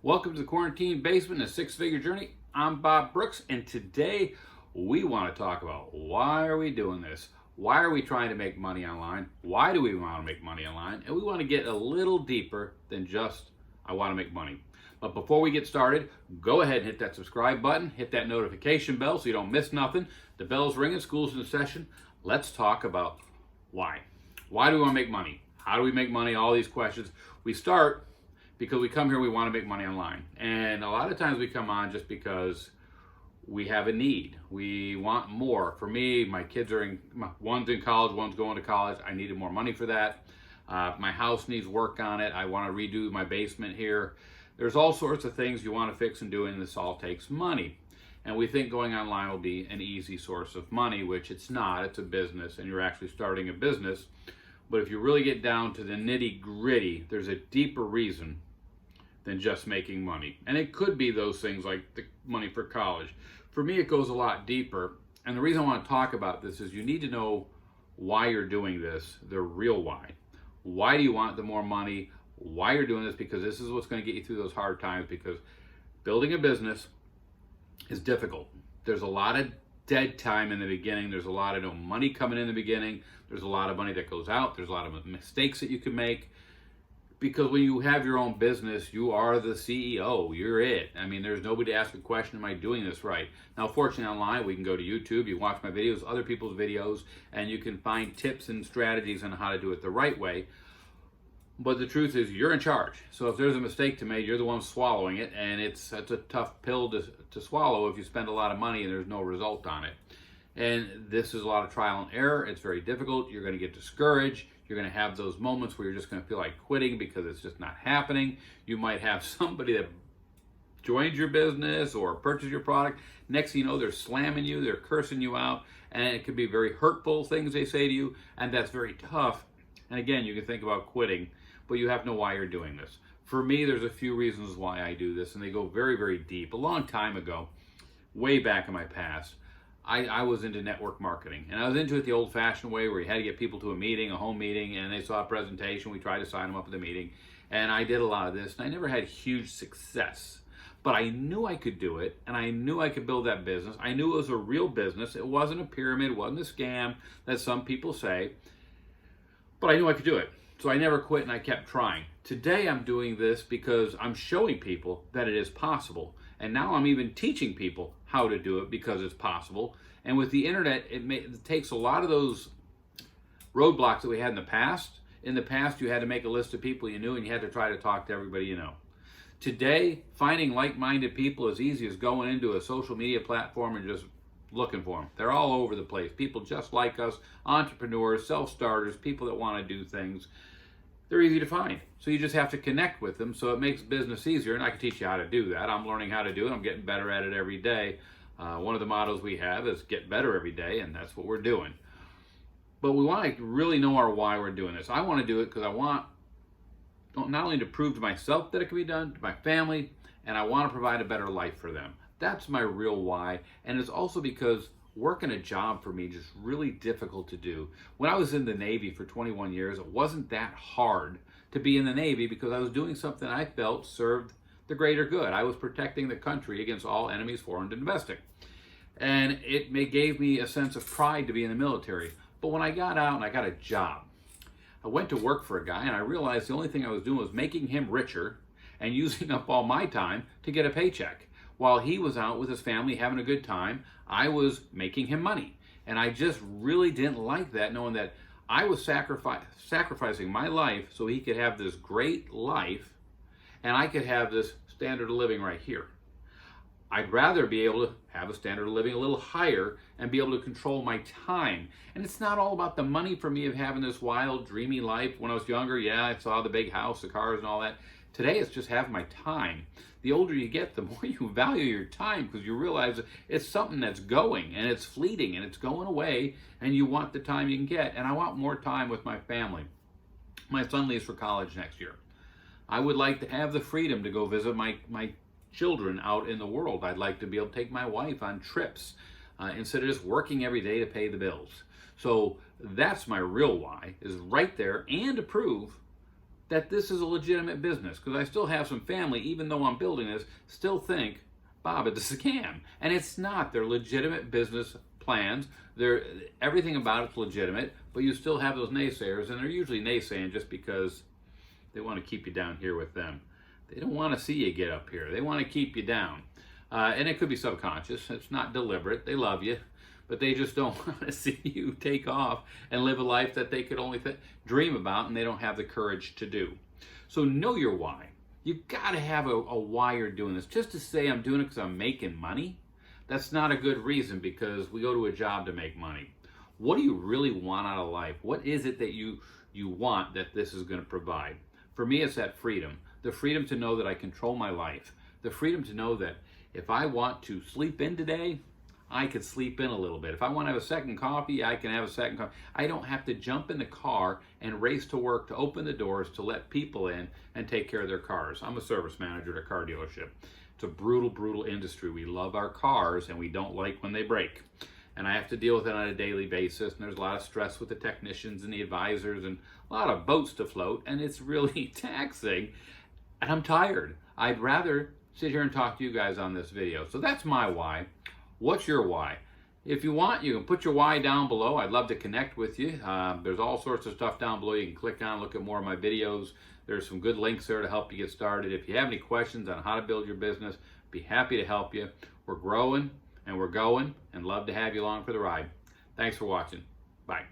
Welcome to the Quarantine Basement, a six-figure journey. I'm Bob Brooks, and today we want to talk about why are we doing this? Why are we trying to make money online? Why do we want to make money online? And we want to get a little deeper than just, I want to make money. But before we get started, go ahead and hit that subscribe button, hit that notification bell so you don't miss nothing. The bell's ringing, school's in session. Let's talk about why. Why do we want to make money? How do we make money? All these questions. We start because we come here, we want to make money online. And a lot of times we come on just because we have a need. We want more. For me, my kids are one's in college, one's going to college. I needed more money for that. My house needs work on it. I want to redo my basement here. There's all sorts of things you want to fix and do, and this all takes money. And we think going online will be an easy source of money, which it's not. It's a business, and you're actually starting a business. But if you really get down to the nitty gritty, there's a deeper reason than just making money. And it could be those things like the money for college. For me, it goes a lot deeper. And the reason I want to talk about this is you need to know why you're doing this, the real why. Why do you want the more money? Why you're doing this? Because this is what's going to get you through those hard times, because building a business is difficult. There's a lot of dead time in the beginning. There's a lot of no money coming in the beginning. There's a lot of money that goes out. There's a lot of mistakes that you can make. Because when you have your own business, you are the CEO. You're it. I mean, there's nobody to ask a question, am I doing this right? Now, fortunately, online, we can go to YouTube, you watch my videos, other people's videos, and you can find tips and strategies on how to do it the right way. But the truth is, you're in charge. So if there's a mistake to make, you're the one swallowing it, and it's a tough pill to swallow if you spend a lot of money and there's no result on it. And this is a lot of trial and error. It's very difficult. You're going to get discouraged. You're going to have those moments where you're just going to feel like quitting because it's just not happening. You might have somebody that joins your business or purchases your product. Next thing you know, they're slamming you, they're cursing you out, and it can be very hurtful things they say to you, and that's very tough. And again, you can think about quitting, but you have to know why you're doing this. For me, there's a few reasons why I do this, and they go very, very deep. A long time ago, way back in my past, I was into network marketing, and I was into it the old-fashioned way where you had to get people to a meeting, a home meeting, and they saw a presentation. We tried to sign them up at the meeting, and I did a lot of this, and I never had huge success. But I knew I could do it, and I knew I could build that business. I knew it was a real business. It wasn't a pyramid. It wasn't a scam that some people say, but I knew I could do it. So I never quit, and I kept trying. Today, I'm doing this because I'm showing people that it is possible. And now I'm even teaching people how to do it because it's possible. And with the internet, it takes a lot of those roadblocks that we had in the past. In the past, you had to make a list of people you knew, and you had to try to talk to everybody you know. Today, finding like-minded people is easy as going into a social media platform and just looking for them. They're all over the place. People just like us, entrepreneurs, self-starters, people that want to do things. They're easy to find. So you just have to connect with them, so it makes business easier, and I can teach you how to do that. I'm learning how to do it. I'm getting better at it every day. One of the mottos we have is get better every day, and that's what we're doing. But we want to really know our why we're doing this. I want to do it because I want not only to prove to myself that it can be done, to my family, and I want to provide a better life for them. That's my real why, and it's also because working a job for me is just really difficult to do. When I was in the Navy for 21 years, it wasn't that hard to be in the Navy because I was doing something I felt served the greater good. I was protecting the country against all enemies, foreign and domestic. And it gave me a sense of pride to be in the military. But when I got out and I got a job, I went to work for a guy and I realized the only thing I was doing was making him richer and using up all my time to get a paycheck. While he was out with his family having a good time, I was making him money. And I just really didn't like that, knowing that I was sacrificing my life so he could have this great life and I could have this standard of living right here. I'd rather be able to have a standard of living a little higher and be able to control my time. And it's not all about the money for me of having this wild, dreamy life. When I was younger, yeah, I saw the big house, the cars and all that. Today, it's just having my time. The older you get, the more you value your time because you realize it's something that's going and it's fleeting and it's going away and you want the time you can get. And I want more time with my family. My son leaves for college next year. I would like to have the freedom to go visit my children out in the world. I'd like to be able to take my wife on trips instead of just working every day to pay the bills. So that's my real why, is right there, and to prove that this is a legitimate business, because I still have some family, even though I'm building this, still think, Bob, it's a scam. And it's not. They're legitimate business plans. Everything about it's legitimate, but you still have those naysayers, and they're usually naysaying just because they want to keep you down here with them. They don't want to see you get up here. They want to keep you down. And it could be subconscious. It's not deliberate. They love you, but they just don't want to see you take off and live a life that they could only dream about, and they don't have the courage to do. So know your why. You've got to have a why you're doing this. Just to say I'm doing it because I'm making money, that's not a good reason, because we go to a job to make money. What do you really want out of life? What is it that you want that this is going to provide? For me, it's that freedom. The freedom to know that I control my life. The freedom to know that if I want to sleep in today, I could sleep in a little bit. If I want to have a second coffee, I can have a second coffee. I don't have to jump in the car and race to work to open the doors to let people in and take care of their cars. I'm a service manager at a car dealership. It's a brutal, brutal industry. We love our cars and we don't like when they break. And I have to deal with it on a daily basis. And there's a lot of stress with the technicians and the advisors and a lot of boats to float. And it's really taxing. And I'm tired. I'd rather sit here and talk to you guys on this video. So that's my why. What's your why? If you want, you can put your why down below. I'd love to connect with you. There's all sorts of stuff down below you can click on, look at more of my videos. There's some good links there to help you get started. If you have any questions on how to build your business, be happy to help you. We're growing and we're going, and love to have you along for the ride. Thanks for watching. Bye.